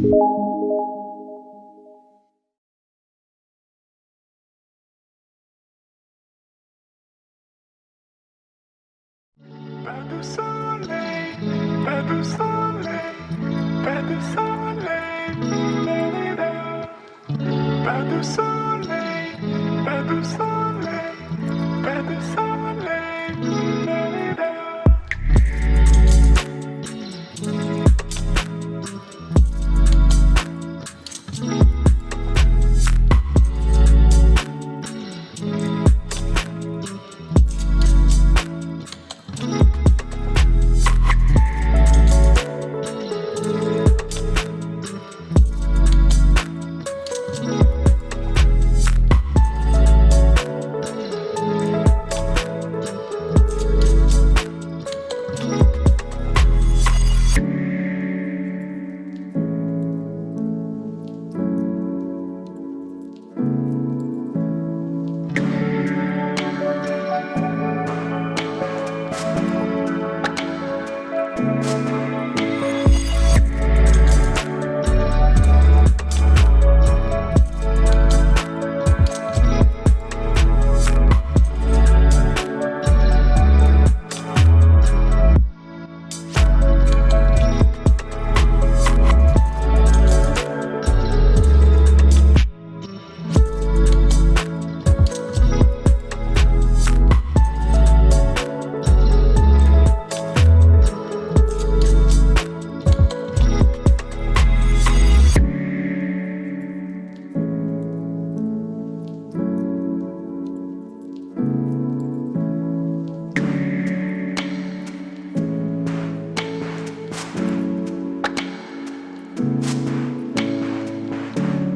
Pas de soleil, pas de soleil, pas de soleil, pas de soleil, pas de soleil, pas de soleil.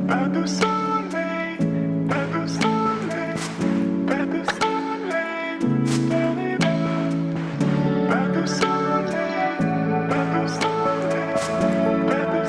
Pas de soleil, pas de soleil, pas de soleil, pas de soleil, pas de soleil, pas de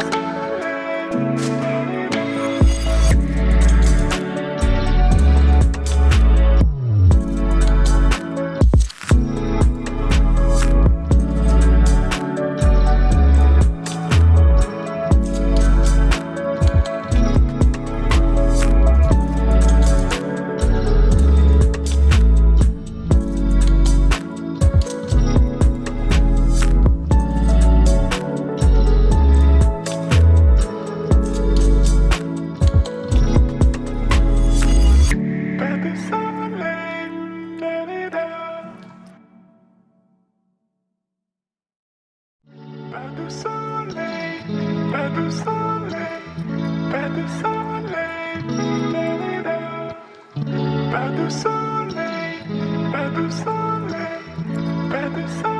Pas de soleil, pas de soleil, pas de soleil, pas de soleil, pas de soleil, pas de soleil.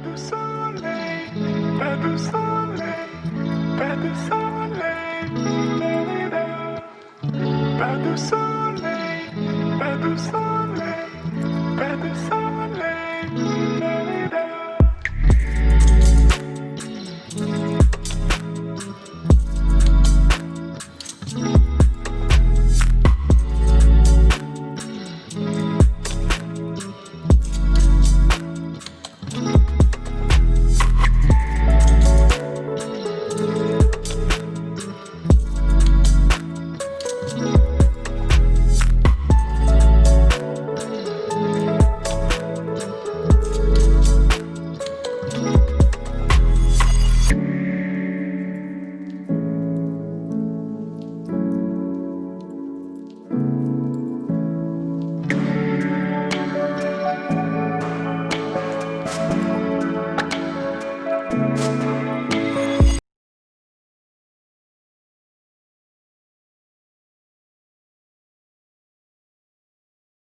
du soleil, pas du soleil, pas du soleil, pas du soleil, pas du soleil, pas du soleil.